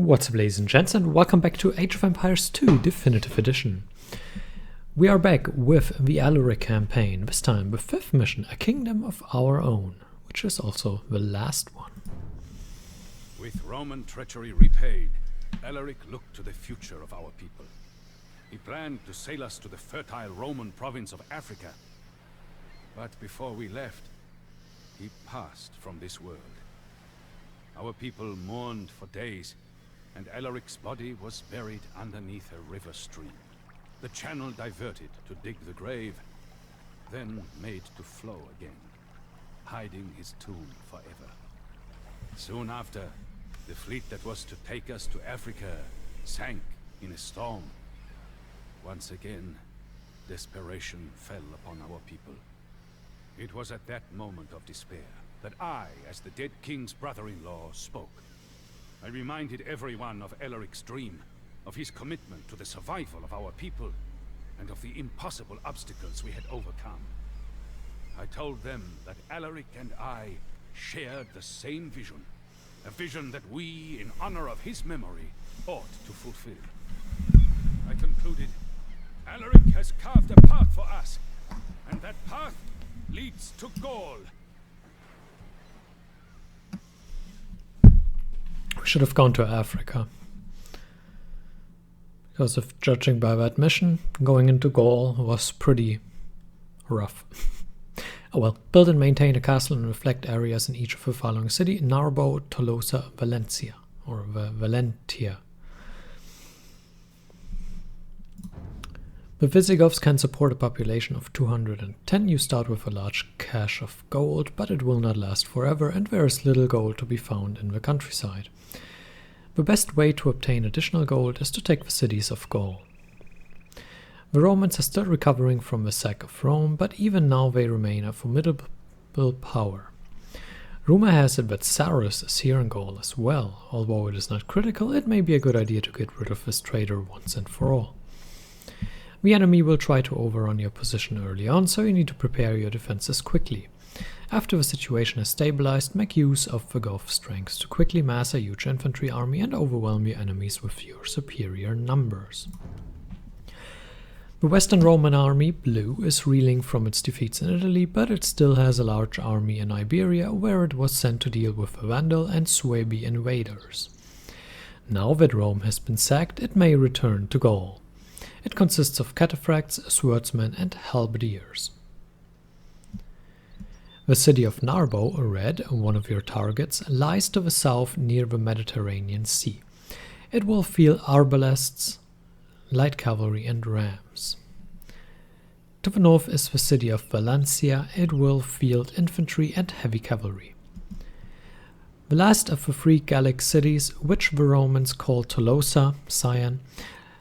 What's up, ladies and gents, and welcome back to Age of Empires 2 Definitive Edition. We are back with the Alaric campaign, this time the 5th mission, A Kingdom of Our Own, which is also the last one. With Roman treachery repaid, Alaric looked to the future of our people. He planned to sail us to the fertile Roman province of Africa. But before we left, he passed from this world. Our people mourned for days, and Alaric's body was buried underneath a river stream. The channel diverted to dig the grave, then made to flow again, hiding his tomb forever. Soon after, the fleet that was to take us to Africa sank in a storm. Once again, desperation fell upon our people. It was at that moment of despair that I, as the dead king's brother-in-law, spoke. I reminded everyone of Alaric's dream, of his commitment to the survival of our people, and of the impossible obstacles we had overcome. I told them that Alaric and I shared the same vision, a vision that we, in honor of his memory, ought to fulfill. I concluded, Alaric has carved a path for us, and that path leads to Gaul. We should have gone to Africa. Because if judging by that mission, going into Gaul was pretty rough. Oh well, build and maintain a castle and reflect areas in each of the following cities: Narbo, Tolosa, Valencia, or Valentia. The Visigoths can support a population of 210. You start with a large cache of gold, but it will not last forever, and there is little gold to be found in the countryside. The best way to obtain additional gold is to take the cities of Gaul. The Romans are still recovering from the sack of Rome, but even now they remain a formidable power. Rumor has it that Sarus is here in Gaul as well. Although it is not critical, it may be a good idea to get rid of this traitor once and for all. The enemy will try to overrun your position early on, so you need to prepare your defenses quickly. After the situation has stabilized, make use of the Goth strength to quickly mass a huge infantry army and overwhelm your enemies with your superior numbers. The Western Roman army, Blue, is reeling from its defeats in Italy, but it still has a large army in Iberia, where it was sent to deal with the Vandal and Suebi invaders. Now that Rome has been sacked, it may return to Gaul. It consists of cataphracts, swordsmen, and halberdiers. The city of Narbo, Red, one of your targets, lies to the south near the Mediterranean Sea. It will field arbalests, light cavalry, and rams. To the north is the city of Valencia. It will field infantry and heavy cavalry. The last of the 3 Gallic cities, which the Romans call Tolosa, Cyan,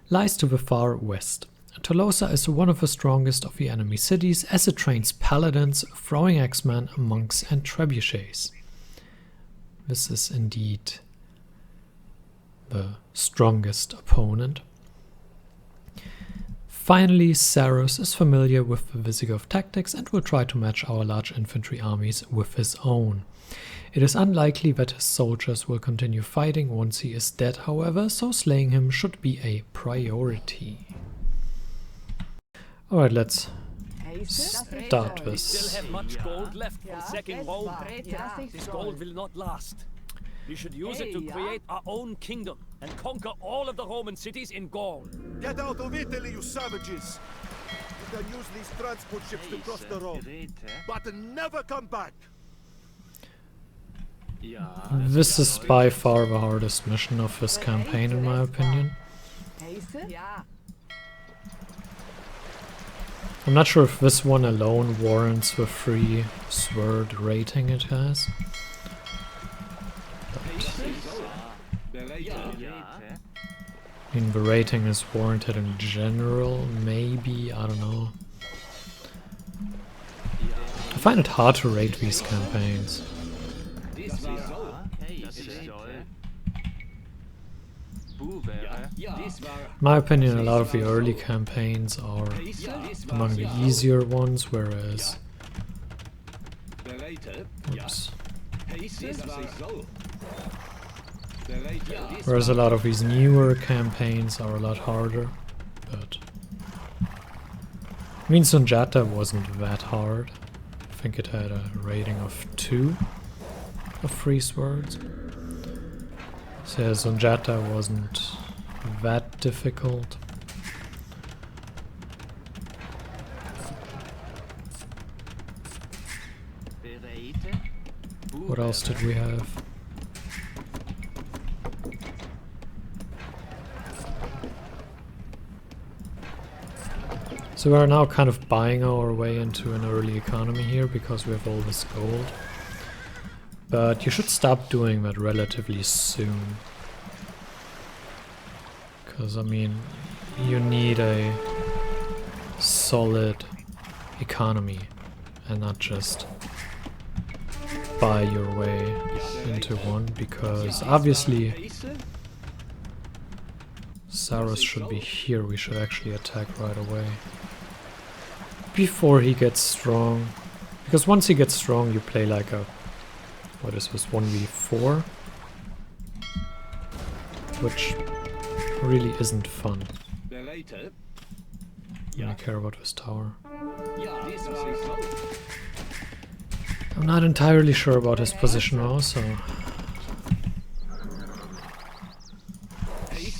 lies to the far west. Tolosa is one of the strongest of the enemy cities, as it trains paladins, throwing axemen, monks, and trebuchets. This is indeed the strongest opponent. Finally, Sarus is familiar with the Visigoth tactics and will try to match our large infantry armies with his own. It is unlikely that his soldiers will continue fighting once he is dead, however, so slaying him should be a priority. Alright, let's start We this. still have much gold left from sacking Rome. This gold will not last. We should use it to create our own kingdom and conquer all of the Roman cities in Gaul. Get out of Italy, you savages! You can use these transport ships to cross the Rome, but never come back! This is by far the hardest mission of this campaign, in my opinion. I'm not sure if this one alone warrants the free sword rating it has. I mean, the rating is warranted in general, maybe, I don't know. I find it hard to rate these campaigns. In my opinion, a lot of the early campaigns are among the easier ones, whereas... Oops. Whereas a lot of these newer campaigns are a lot harder, but I mean, Sunjata wasn't that hard. I think it had a rating of 2 of free swords. So yeah, Sunjata wasn't that difficult. What else did we have? So we're now kind of buying our way into an early economy here because we have all this gold. But you should stop doing that relatively soon. Because, I mean, you need a solid economy and not just buy your way into one, because obviously Saros should be here. We should actually attack right away before he gets strong, because once he gets strong you play like a, what is this, 1v4, which really isn't fun. I care about this tower. I'm not entirely sure about his position now, so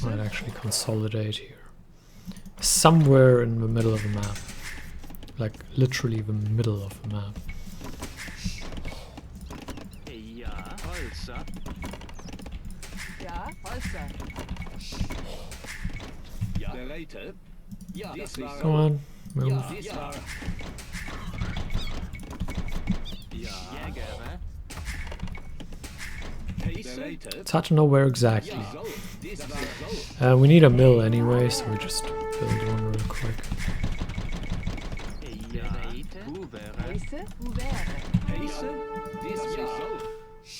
might actually consolidate here. Somewhere in the middle of the map. Like literally the middle of the map. Come on, move. It's hard to know where exactly. We need a mill anyway, so we just build one real quick.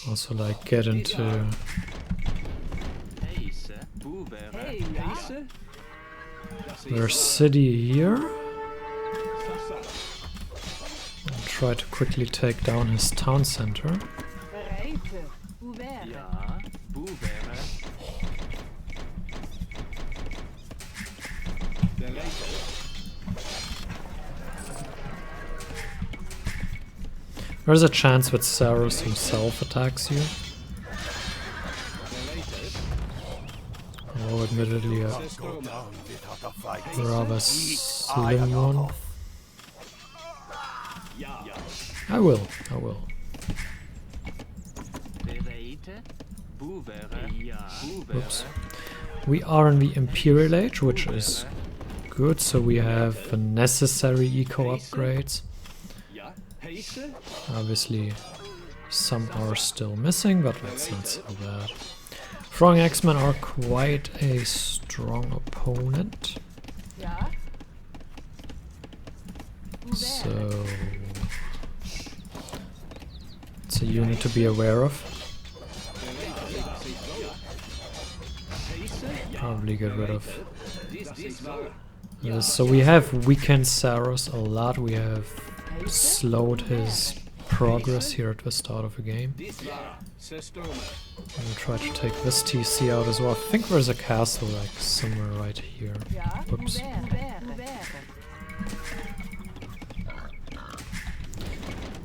Also, like, get into their city here. And try to quickly take down his town center. There's a chance that Saros himself attacks you. Oh, admittedly a rather slim one. I will. Oops. We are in the Imperial Age, which is good, so we have the necessary eco upgrades. Obviously, some are still missing, but that's not so bad. Throwing X-Men are quite a strong opponent. So it's a unit to be aware of. Probably get rid of this. So we have weakened Saros a lot. We have slowed his progress here at the start of the game. I'm gonna try to take this TC out as well. I think there's a castle like somewhere right here. Whoops.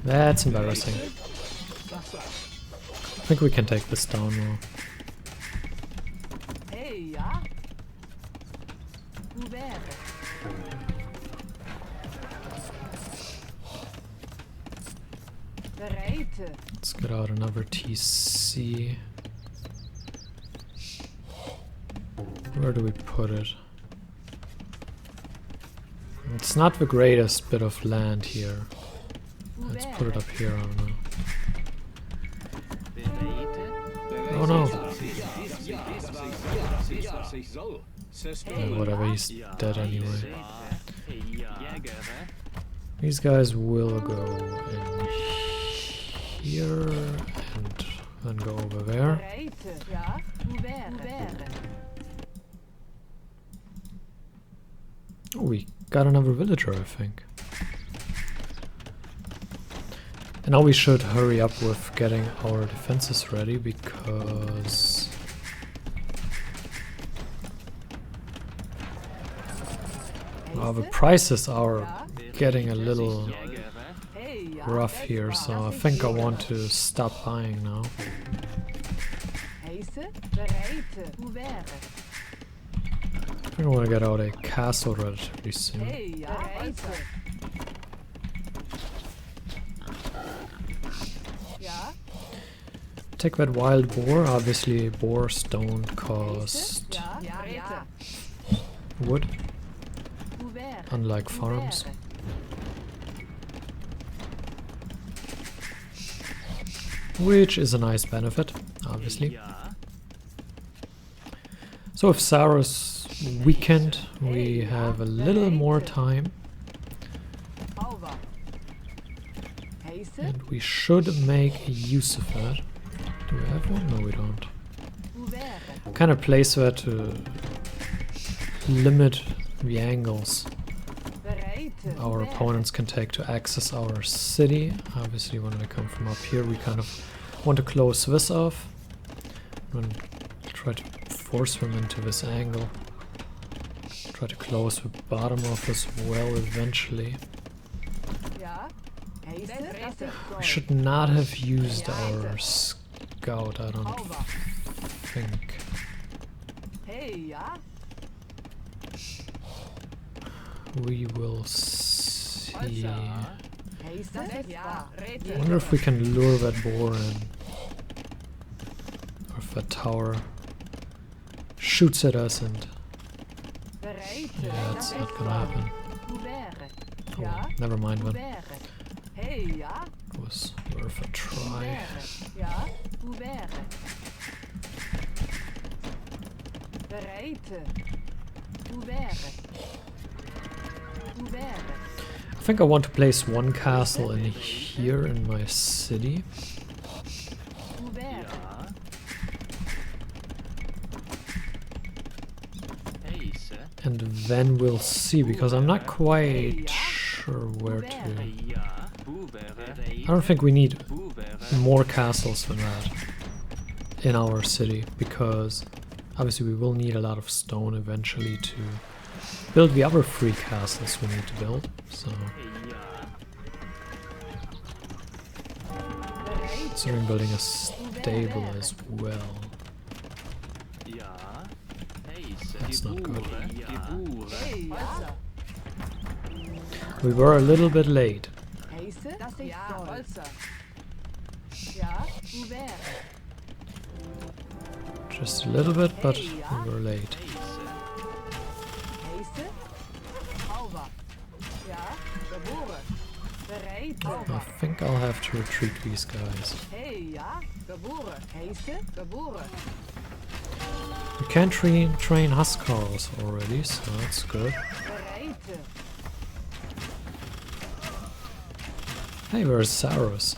That's embarrassing. I think we can take this down now. Let's get out another TC. Where do we put it? It's not the greatest bit of land here. Let's put it up here, I don't know. Oh no! Yeah, whatever, he's dead anyway. These guys will go in here and then go over there. Oh, we got another villager, I think. And now we should hurry up with getting our defenses ready, because Well, the prices are getting a little rough here, so I think I want to stop buying now. I think I want to get out a castle relatively soon. Take that wild boar. Obviously, boars don't cost wood, unlike farms. Which is a nice benefit, obviously. So if Saros weakened, we have a little more time. And we should make use of that. Do we have one? No, we don't. Kind of place that to limit the angles our opponents can take to access our city. Obviously, when they come from up here, we kind of want to close this off and try to force them into this angle. Try to close the bottom off as well eventually. We should not have used our scout, I don't think. We will see. I wonder if we can lure that boar in. Or if that tower shoots at us and... Yeah, it's not gonna happen. Oh, well, never mind then. It was worth a try. I think I want to place one castle in here in my city. And then we'll see, because I'm not quite sure where to... I don't think we need more castles than that in our city, because obviously we will need a lot of stone eventually to build the other 3 castles we need to build, so... Considering building a stable as well. That's not good. We were a little bit late. Just a little bit, but we were late. I think I'll have to retreat these guys. We can train Huskarls already, so that's good. Hey, where's Saros?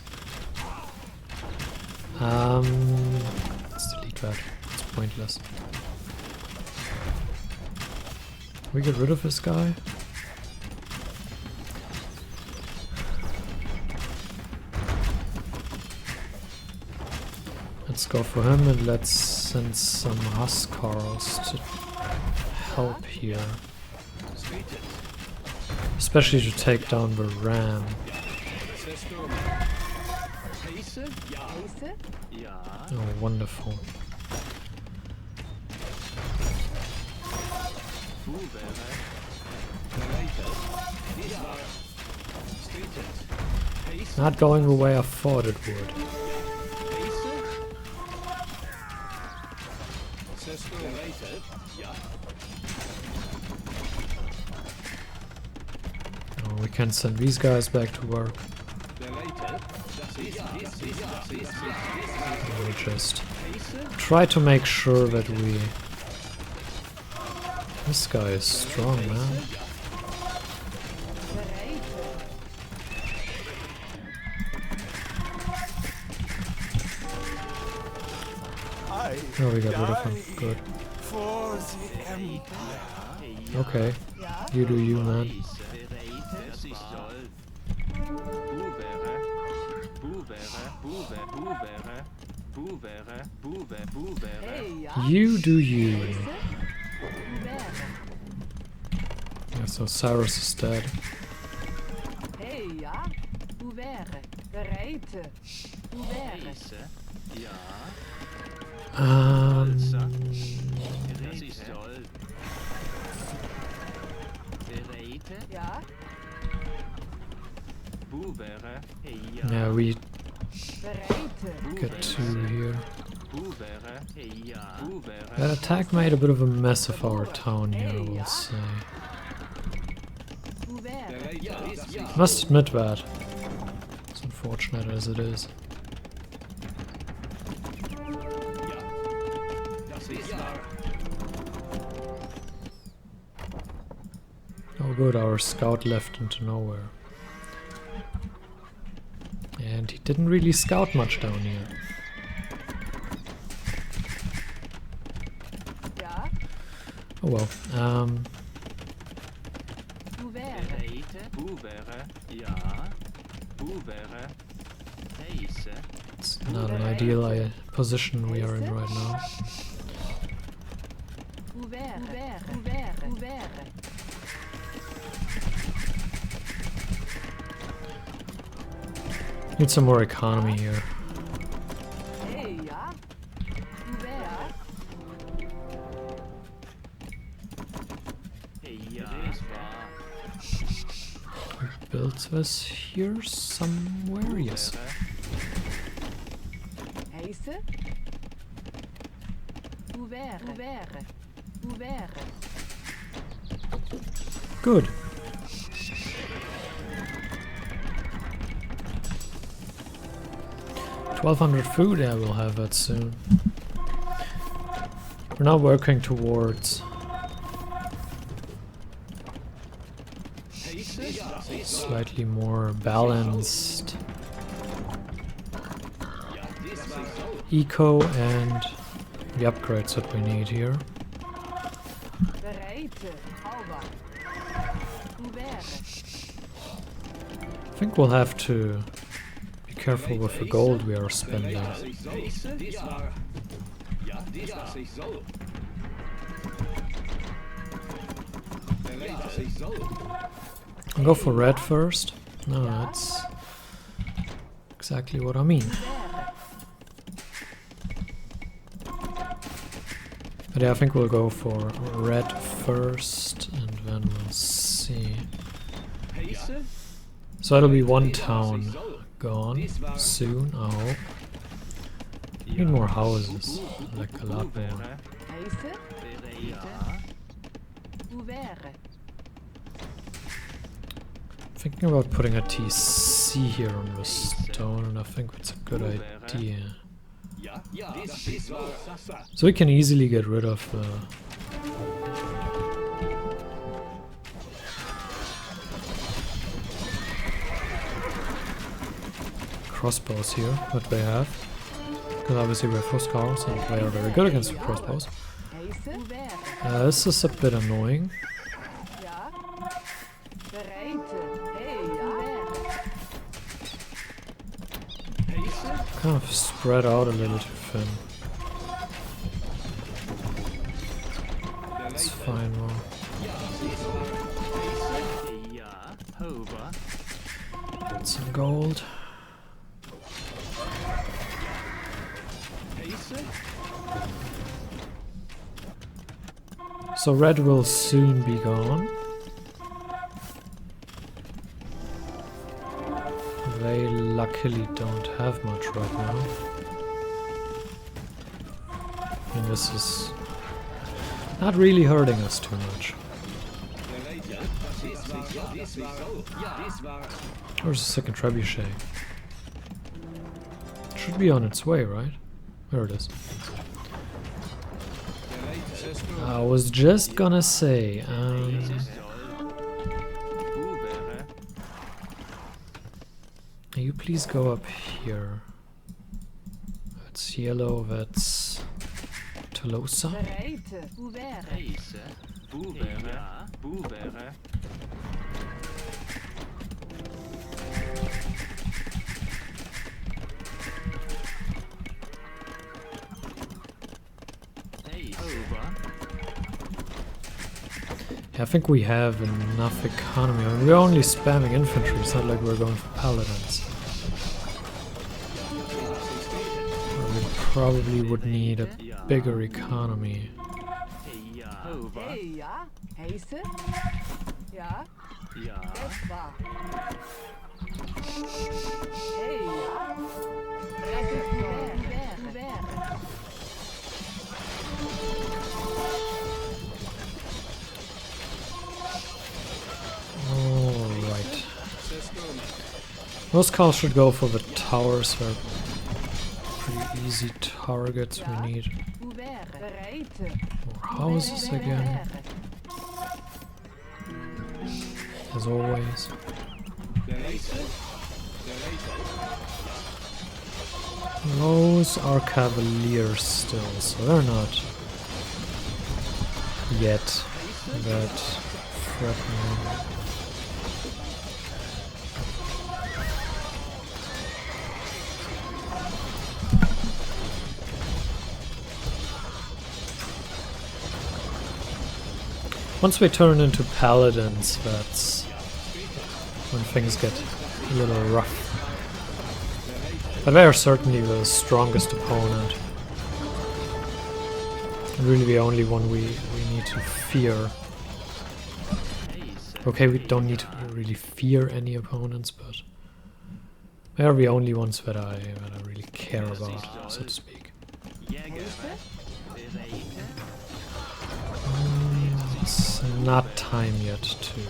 Let's delete that. It's pointless. We get rid of this guy? Let's go for him and let's send some Huskarls to help here. Especially to take down the ram. Oh, wonderful. Not going the way I thought it would. Oh, we can send these guys back to work. We'll just try to make sure that we... This guy is strong, man. Oh, we got rid of him. Good. Okay. You do you, man. You do you. so Cyrus is dead. Hey, ja? Hoe wäre? Bereit? Hoe wäre? Ja. Um, Das ist toll. Bereit? Ja? Wo wäre? Ja. yeah, we Bereit? get 2 here. Wo wäre? Ja. Wo wäre? That attack made a bit of a mess of our town here, I will say. Hoe wäre? Must admit that. As unfortunate as it is. Oh good, our scout left into nowhere. And he didn't really scout much down here. Ja? Oh well. Hoe wäre? Bereit? Wo wäre? Ja. Wo wäre? Heise? It's not an ideal position we are in right now. Hoe wäre? Hoe wäre? Hoe wäre? Hoe wäre? Need some more economy here. Hey, ja? Hoe wäre? Ja. Build this here somewhere? Yes. Heise? Hoe wäre? Hoe wäre? Hoe wäre? Good. $1,200 food, yeah, we'll have that soon. We're now working towards slightly more balanced eco and the upgrades that we need here. Bereit? Houwer? Hoe wäre? I think we'll have to be careful with the gold we are spending. I'll go for red first. No, that's exactly what I mean. But yeah, I think we'll go for red first and then we'll see. So it'll be one town gone soon, I hope. Need more houses, like a lot more. Heise? Hoe wäre? Thinking about putting a TC here on the stone, and I think that's a good idea. So we can easily get rid of the crossbows here that they have. Because obviously we have Huscarls and they are very good against the crossbows. Heise? Hoe wäre? This is a bit annoying. Ja? Bereit? Hey, ja? Kind of spread out a little too thin. It's fine though. Get some gold. So red will soon be gone. They luckily don't have much right now. And this is not really hurting us too much. Where's the second trebuchet? Should be on its way, right? There it is. I was just gonna say, can you please go up here? That's yellow, that's Tolosa. Bereit? Hoe wäre? I think we have enough economy. I mean, we're only spamming infantry, it's not like we're going for paladins. We probably would need a bigger economy. Hey, ja. Heise? Ja. Ja. Das war. Hey, ja. Wäre. Alright. Most cars should go for the towers, they're pretty easy targets we need. More houses again. As always. Those are cavaliers still, so they're not yet that threatening. Once we turn into paladins, that's when things get a little rough. But they are certainly the strongest opponent. And really the only one we need to fear. Okay, we don't need to really fear any opponents, but they are the only ones that I really care about, so to speak. It's not time yet to...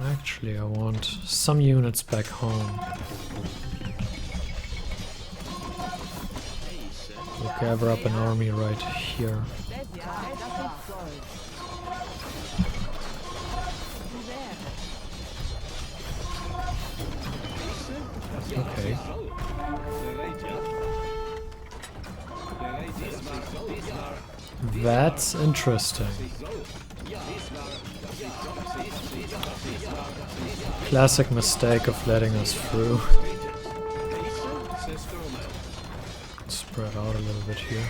Actually, I want some units back home. We'll gather up an army right here. Okay. That's interesting. Classic mistake of letting us through. Spread out a little bit here.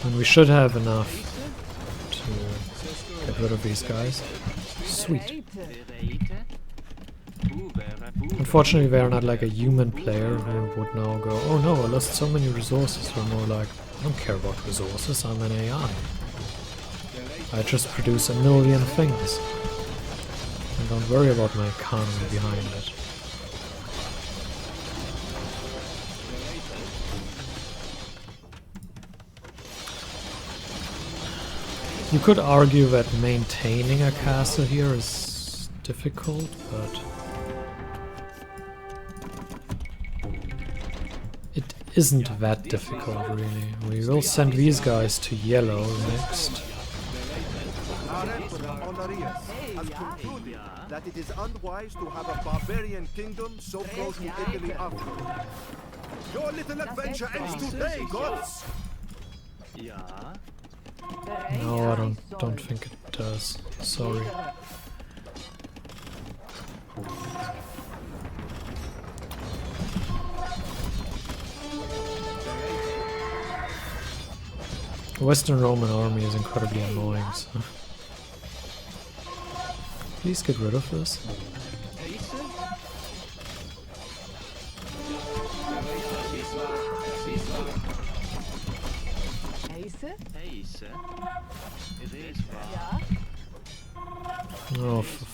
And we should have enough to get rid of these guys. Sweet. Unfortunately, they are not like a human player who would now go, oh no, I lost so many resources. We're more like, I don't care about resources, I'm an AI. I just produce a million things. And don't worry about my economy behind it. You could argue that maintaining a castle here is difficult, but it isn't that difficult really. We will send these guys to yellow next. Has concluded that it is unwise to have a barbarian kingdom so close to Italy after. Your little adventure ends today, gods! No, I don't think it does. Sorry. The Western Roman army is incredibly annoying, so... Please get rid of this. Oh, for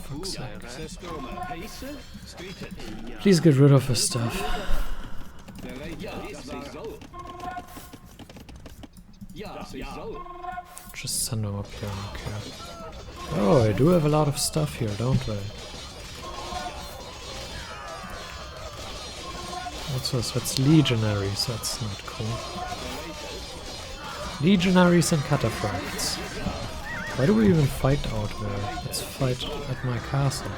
fuck's sake. Please get rid of this stuff. Just send them up here, I don't care. Oh, I do have a lot of stuff here, don't I? What's this? That's legionaries, that's not cool. Legionaries and cataphracts. Why do we even fight out there? Let's fight at my castle.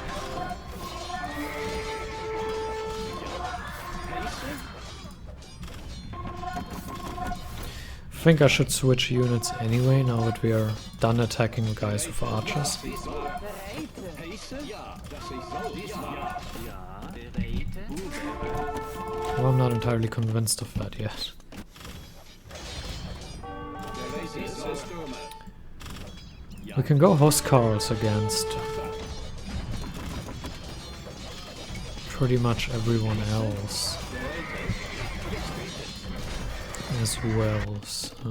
I think I should switch units anyway, now that we are done attacking the guys with archers. Well, I'm not entirely convinced of that yet. We can go Huskarls against pretty much everyone else as well. So, I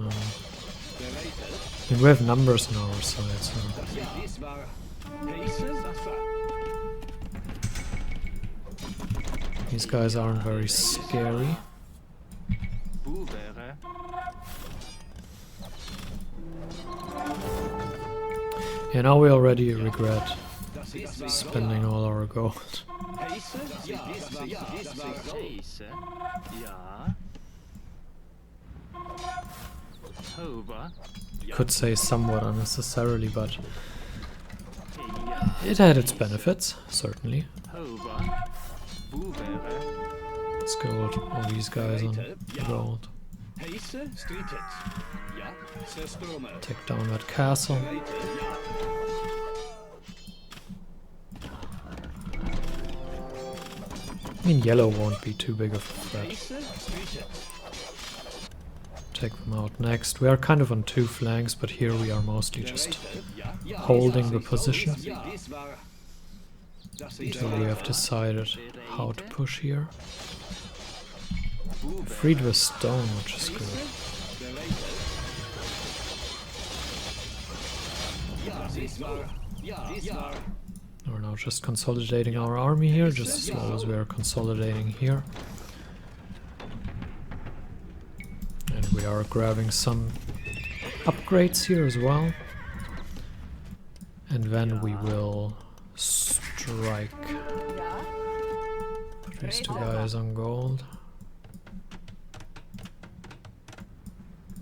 mean, we have numbers on our side, so these guys aren't very scary. Yeah, now we already regret spending all our gold. Could say somewhat unnecessarily, but it had its benefits, certainly. Let's go all these guys on gold. Take down that castle. I mean, yellow won't be too big of a threat. Take them out next. We are kind of on two flanks, but here we are mostly just holding the position until we have decided how to push here. Freed the stone, which is good. We're now just consolidating our army here, just as well as we are consolidating here. And we are grabbing some upgrades here as well. And then we will strike. Put these two guys on gold.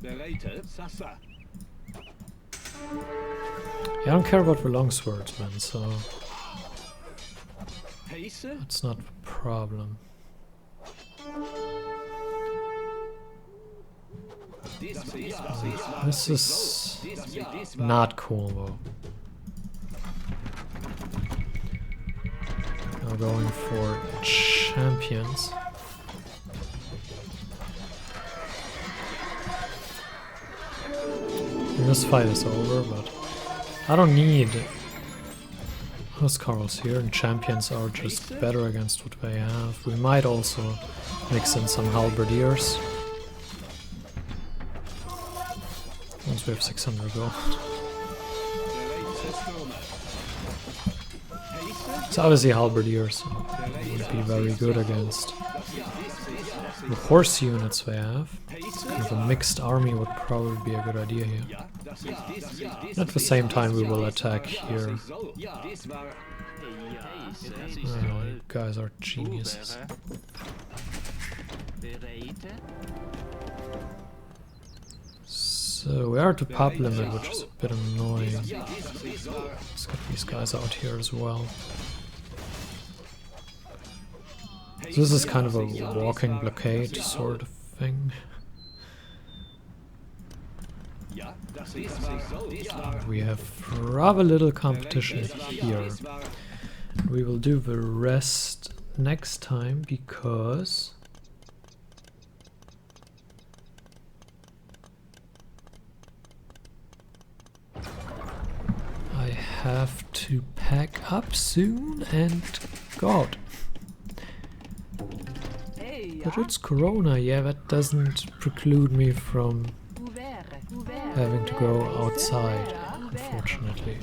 Yeah, I don't care about the longswords, man, so that's not the problem. This is not cool, though. Now going for champions. This fight is over, but I don't need Huskarls here, and champions are just better against what they have. We might also mix in some halberdiers once we have 600 gold. So obviously halberdiers would be very good against the horse units they have. Kind of a mixed army would probably be a good idea here. At the same time we will attack here. Oh, you guys are geniuses. So we are at the pop limit, which is a bit annoying. Let's get these guys out here as well. So this is kind of a walking blockade sort of thing. We have rather little competition here. We will do the rest next time because I have to pack up soon and God. But it's Corona, yeah, that doesn't preclude me from having to go outside, unfortunately.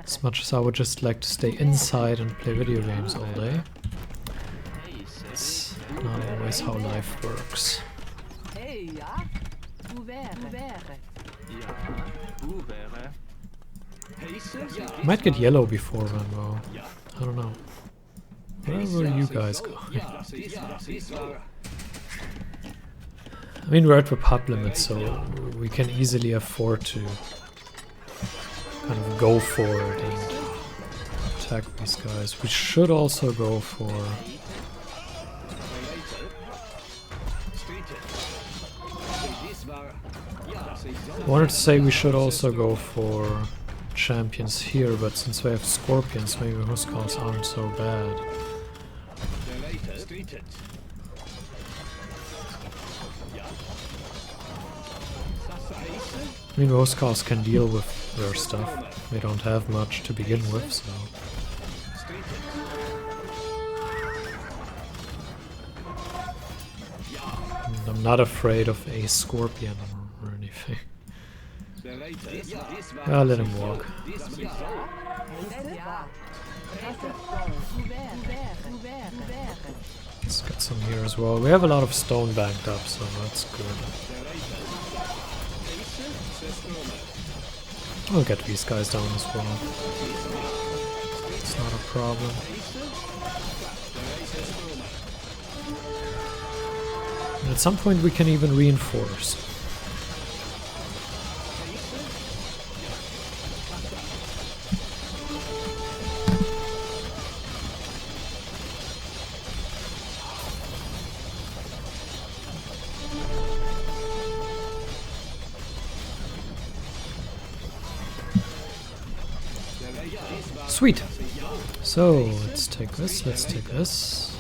As much as I would just like to stay inside and play video games all day, it's not always how life works. Might get yellow before then, though. I don't know. Where were you guys going? I mean, we're at the pop limit, so we can easily afford to kind of go for it and attack these guys. We should also go for... I wanted to say we should also go for champions here, but since we have scorpions, maybe Huskarls aren't so bad. I mean, Huskarls can deal with their stuff. They don't have much to begin with, so... And I'm not afraid of a scorpion or anything. I'll let him walk. Let's get some here as well. We have a lot of stone banked up, so that's good. We'll get these guys down as well. It's not a problem. And at some point we can even reinforce. Sweet! So, let's take this, let's take this.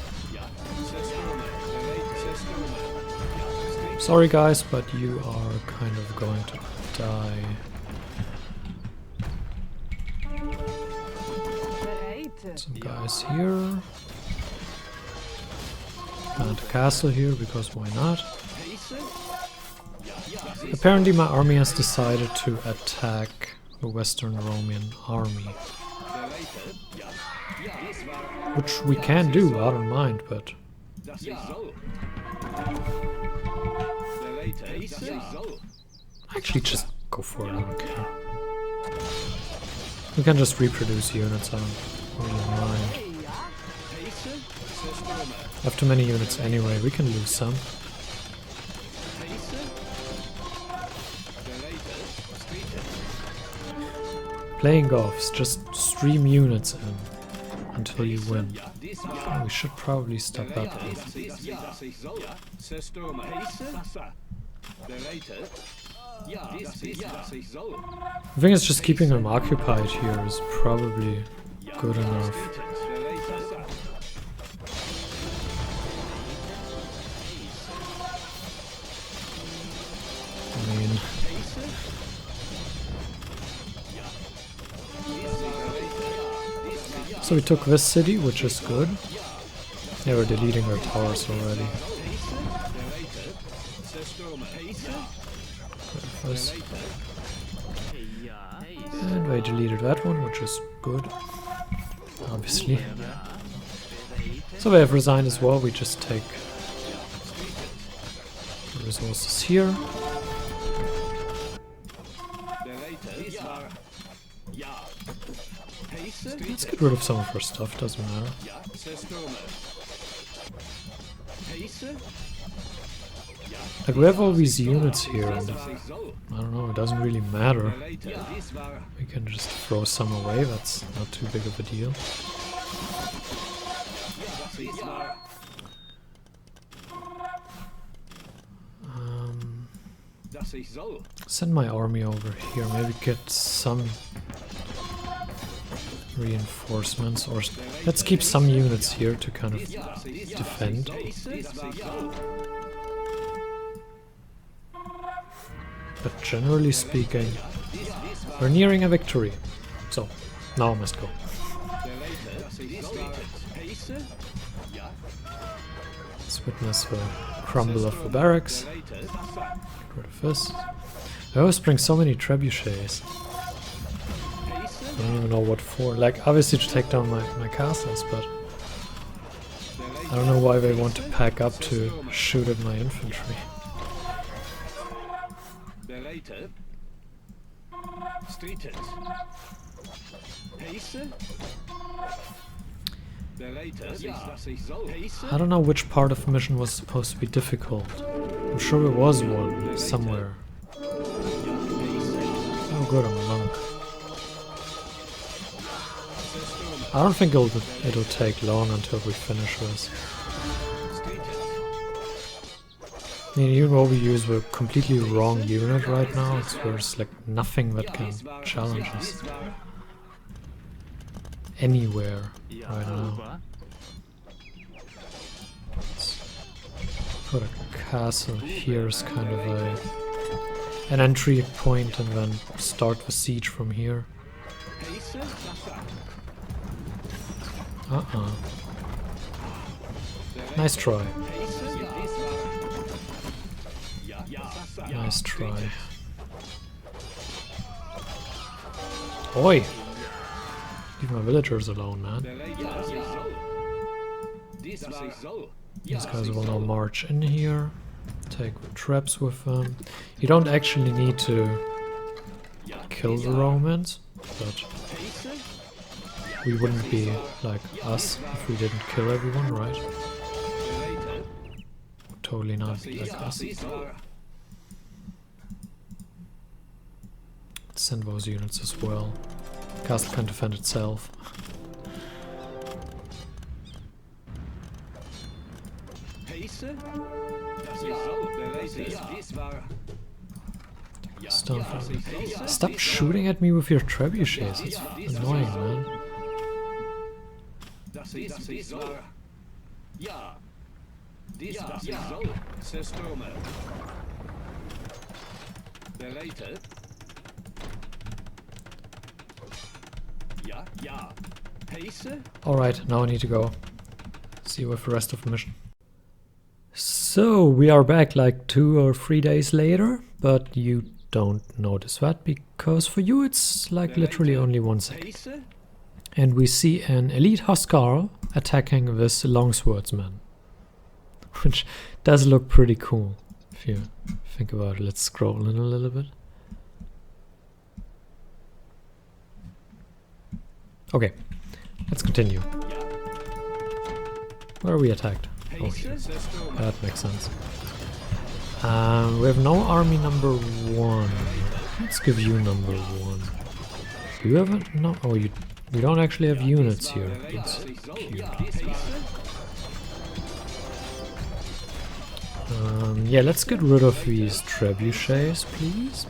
Sorry guys, but you are kind of going to die. Some guys here. Plant a castle here, because why not? Apparently my army has decided to attack the Western Roman army. Which we can do, I don't mind, but... Actually just go for it, I don't care. We can just reproduce units, I don't really mind. I have too many units anyway, we can lose some. Playing golfs, just stream units in until you win. Oh, we should probably stop that. I think it's just keeping them occupied here is probably good enough. I mean... So we took this city, which is good. Yeah, we're deleting our towers already. And we deleted that one, which is good. Obviously. So we have resigned as well, we just take the resources here. Let's get rid of some of our stuff, doesn't matter. Like, we have all these units here, and I don't know, it doesn't really matter. We can just throw some away, that's not too big of a deal. Send my army over here, maybe get some reinforcements, or let's keep some units here to kind of defend. But generally speaking, we're nearing a victory. So, now I must go. Let's witness the crumble of the barracks. Get rid of this. I always bring so many trebuchets. I don't even know what for. Like, obviously to take down my castles, but I don't know why they want to pack up to shoot at my infantry. I don't know which part of the mission was supposed to be difficult. I'm sure there was one somewhere. Oh good, I'm a monk. I don't think it'll take long until we finish this. I mean, even though we use the completely wrong unit right now, there's like nothing that can challenge us anywhere right now. Put a castle here is kind of an entry point, and then start the siege from here. Nice try. Nice try. Oi! Leave my villagers alone, man. These guys will now march in here. Take the traps with them. You don't actually need to kill the Romans, but we wouldn't be like us if we didn't kill everyone, right? Totally not like us. Send those units as well. Castle can defend itself. Stop shooting at me with your trebuchets, it's annoying, man. Alright, now I need to go. See you with the rest of the mission. So, we are back like 2 or 3 days later, but you don't notice that because for you it's like literally only 1 second. And we see an elite Huscarl attacking this longswordsman, which does look pretty cool if you think about it. Let's scroll in a little bit. Okay, let's continue. Where are we attacked? Oh, here. That makes sense. We have no army number 1. Let's give you number 1. Do you have a... No, oh, you don't actually have units here. That's cute. Yeah, let's get rid of these trebuchets, please.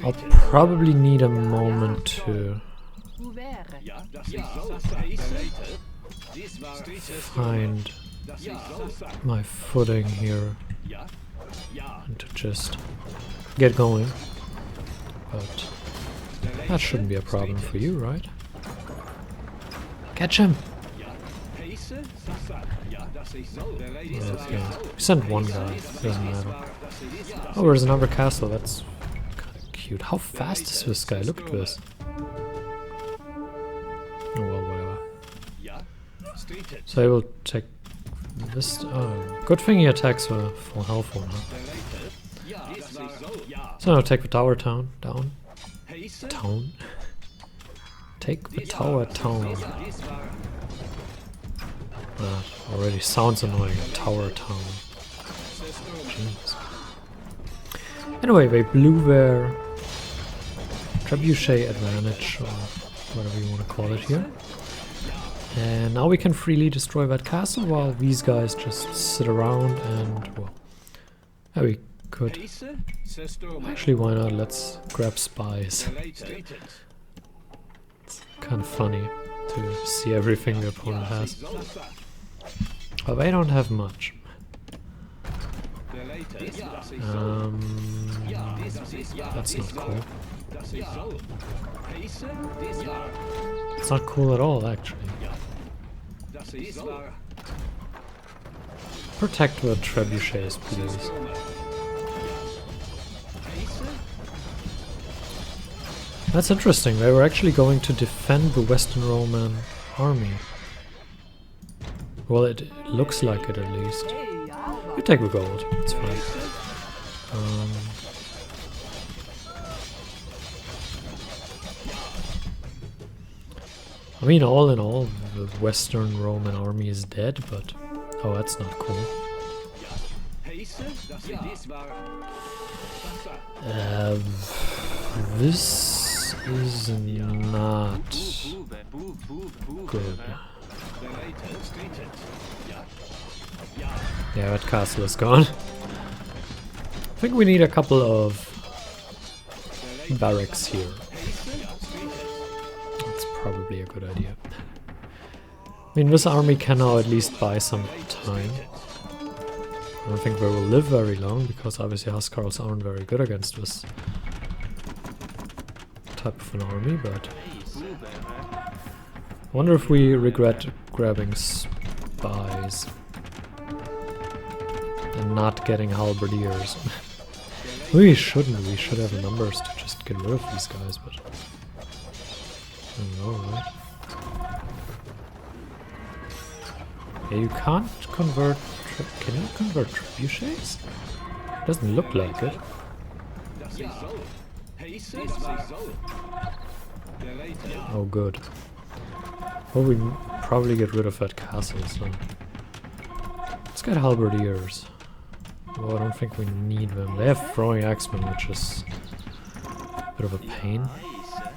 I'll probably need a moment to find my footing here and to just get going, but that shouldn't be a problem for you, right? Catch him! Okay, send one guy, doesn't matter. Oh, there's another castle, that's kind of cute. How fast is this guy? Look at this. Oh well, whatever. So I will take this. Oh, good thing he attacks a full health one, huh? So I'll take the tower down. Town? Take the tower town. That already sounds annoying. Tower town. Jeez. Anyway, they blew their trebuchet advantage, or whatever you want to call it here. And now we can freely destroy that castle while these guys just sit around and, well, yeah, we could. Actually, why not? Let's grab spies. It's kind of funny to see everything the opponent has. But they don't have much. That's not cool. It's not cool at all, actually. Protect the trebuchets, please. That's interesting, they were actually going to defend the Western Roman army. Well, it looks like it at least. You take the gold, it's fine. I mean, all in all, the Western Roman army is dead, but... Oh, that's not cool. This is not good. Yeah, that castle is gone. I think we need a couple of barracks here. That's probably a good idea. I mean, this army can now at least buy some time. I don't think they will live very long, because obviously Huskarls aren't very good against this type of an army, but I wonder if we regret grabbing spies and not getting halberdiers. We shouldn't, we should have numbers to just get rid of these guys, but I don't know, right? Yeah, you can't convert... Can you convert trebuchets? Doesn't look like it. Oh, good. Well, we probably get rid of that castle, so... Let's get halberdiers. Well, I don't think we need them. They have throwing axemen, which is a bit of a pain. I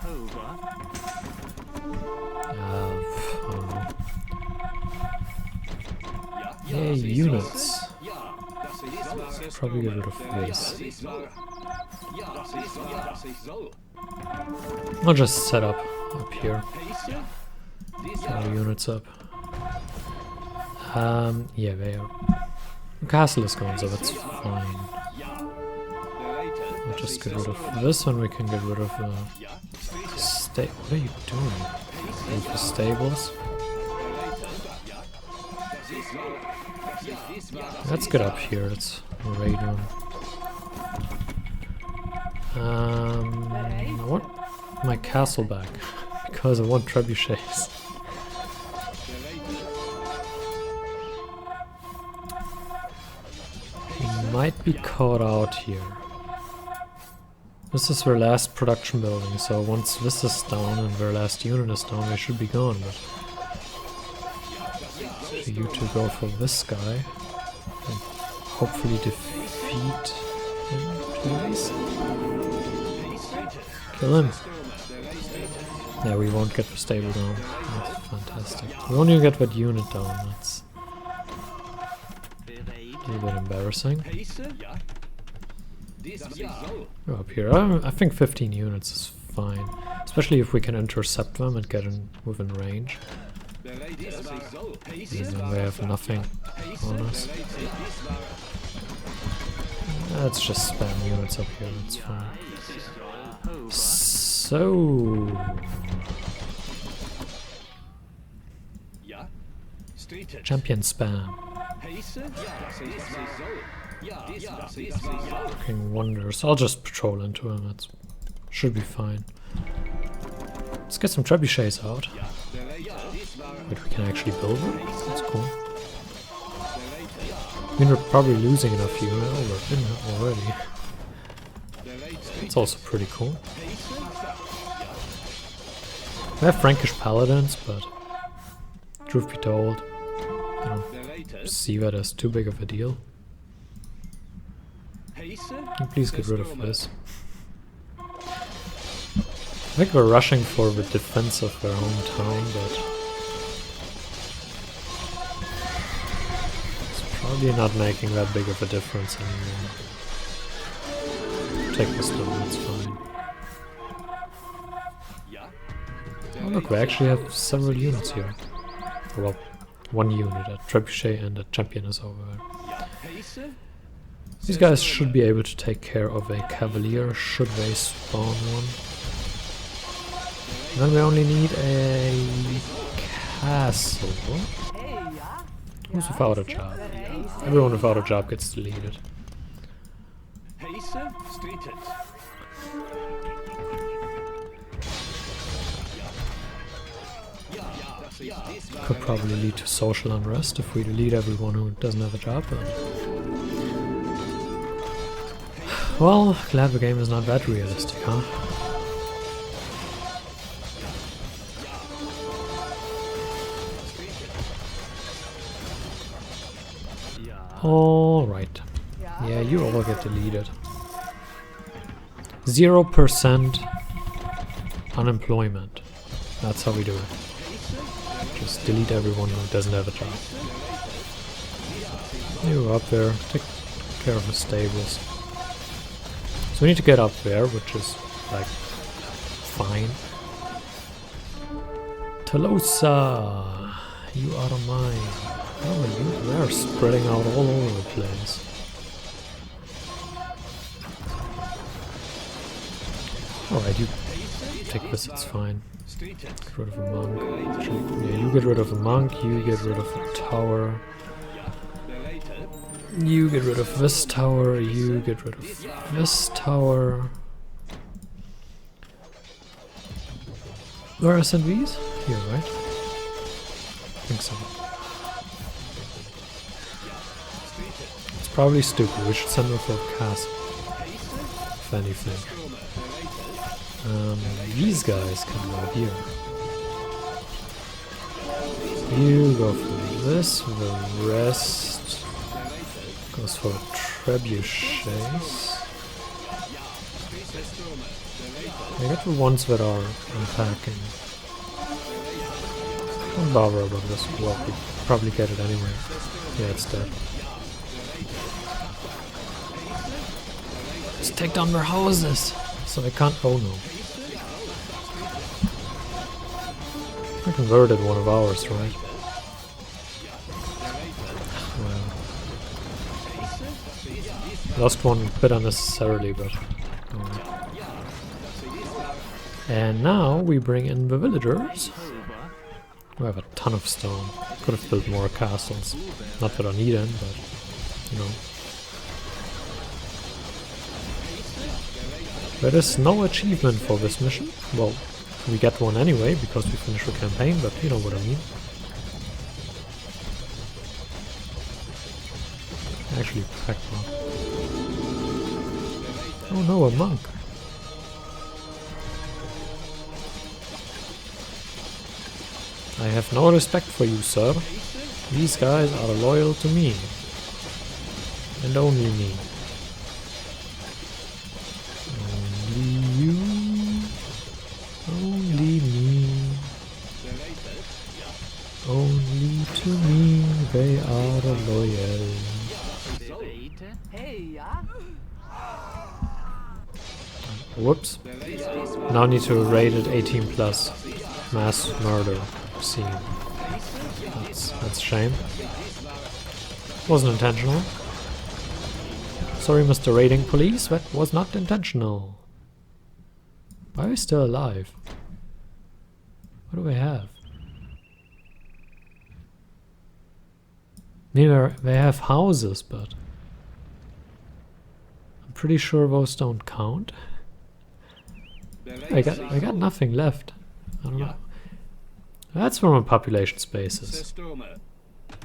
don't know. Yay, units. Probably get rid of this. I'll just set up here. Get our units up. Yeah, they are. The castle is gone, so that's fine. I'll just get rid of this one. We can get rid of the what are you doing? With the stables. Let's get up here. Let's raid them. I want my castle back because I want trebuchets. We might be caught out here. This is their last production building, so once this is down and their last unit is down, they should be gone. But so you two go for this guy and hopefully defeat him, please. Kill him. Yeah, we won't get the stable down. That's fantastic. We won't even get that unit down. That's a little bit embarrassing. Go up here. I think 15 units is fine, especially if we can intercept them and get in within range. And then they have nothing on us. Let's just spam units up here. That's fine. So. Champion spam. Working wonders. I'll just patrol into him. That should be fine. Let's get some trebuchets out. Wait, we can actually build them? That's cool. I mean, we're probably losing enough units. Oh, we're in already. It's also pretty cool. We have Frankish paladins, but truth be told, I don't see that as too big of a deal. Can you please get rid of this? I think we're rushing for the defense of their hometown, but it's probably not making that big of a difference anymore. Take this down, that's fine. Oh look, we actually have several units here. Well, one unit, a trebuchet and a champion is over there. These guys should be able to take care of a cavalier, should they spawn one. Then we only need a castle. Who's without a job? Everyone without a job gets deleted. Could probably lead to social unrest if we delete everyone who doesn't have a job. But well, glad the game is not that realistic, huh? Alright. Yeah, you all get deleted. 0% unemployment. That's how we do it. Just delete everyone who doesn't have a job. You up there, take care of the stables. So we need to get up there, which is like fine. Tolosa, you are mine. Oh, they're spreading out all over the place. Alright, you take this, it's fine. Get rid of a monk. Actually, yeah, you get rid of a monk, you get rid of a tower. You get rid of this tower, you get rid of this tower. Where are St. V's? Here, right? I think so. It's probably stupid, we should send them for a castle. If anything. These guys can go here. You go for this, the rest goes for trebuchets. I got the ones that are unpacking. Don't bother about this. Well, we probably get it anyway. Yeah, it's dead. Let's take down their houses! So I can't. Oh no. I converted one of ours, right? Well. Lost one bit unnecessarily, but. And now we bring in the villagers. We have a ton of stone. Could have built more castles. Not that I need them, but you know. There is no achievement for this mission. Well, we get one anyway because we finished the campaign, but you know what I mean. Actually, pack one. Oh no, a monk. I have no respect for you, sir. These guys are loyal to me. And only me. Only you. Only me. Only to me they are loyal. Hey, ja. Whoops. Now need to rate it 18 plus. Mass murder scene. That's a shame. Wasn't intentional. Sorry, Mr. Raiding Police, that was not intentional. Why are we still alive? What do we have? Neither they have houses, but I'm pretty sure those don't count. I got nothing left. I don't know. That's from a population spaces.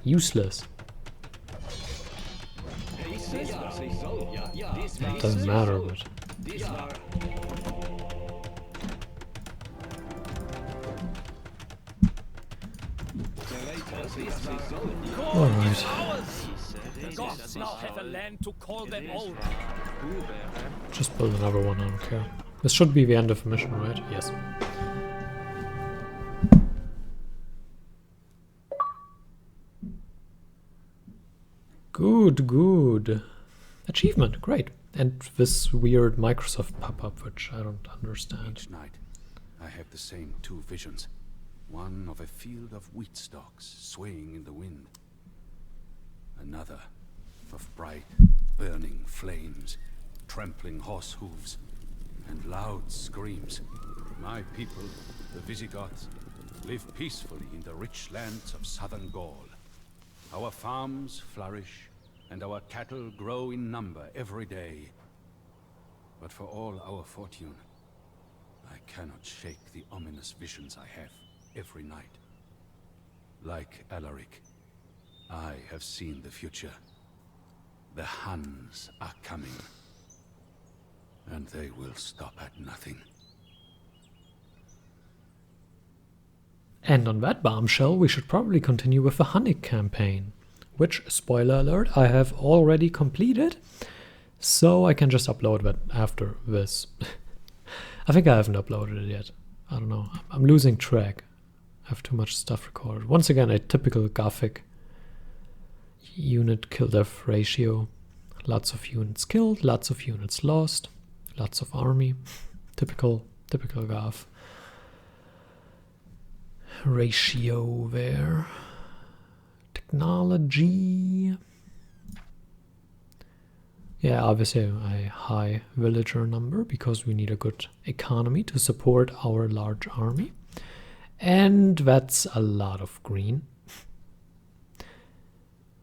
Useless. It doesn't matter, but alright. The Goths now have a land to call them own. Just build another one, I don't care. This should be the end of the mission, right? Yes. Good, good. Achievement, great. And this weird Microsoft pop-up, which I don't understand. Each night, I have the same two visions. One of a field of wheat stalks swaying in the wind. Another of bright, burning flames, trampling horse hooves, and loud screams. My people, the Visigoths, live peacefully in the rich lands of southern Gaul. Our farms flourish, and our cattle grow in number every day. But for all our fortune, I cannot shake the ominous visions I have every night. Like Alaric, I have seen the future. The Huns are coming, and they will stop at nothing. And on that bombshell, we should probably continue with the Hunnic campaign, which, spoiler alert, I have already completed, so I can just upload that after this. I think I haven't uploaded it yet. I don't know. I'm losing track. I have too much stuff recorded. Once again, a typical Gothic unit kill-death ratio. Lots of units killed, lots of units lost, lots of army. Typical Gav. Ratio there. Technology. Yeah, obviously a high villager number because we need a good economy to support our large army. And that's a lot of green.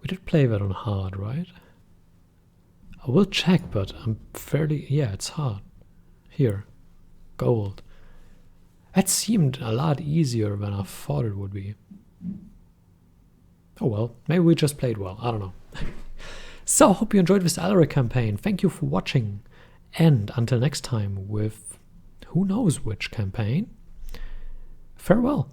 We did play that on hard, right? I will check, but I'm fairly... yeah, it's hard. Here. Gold. That seemed a lot easier than I thought it would be. Oh well, maybe we just played well. I don't know. So, hope you enjoyed this Alaric campaign. Thank you for watching. And until next time with who knows which campaign. Farewell.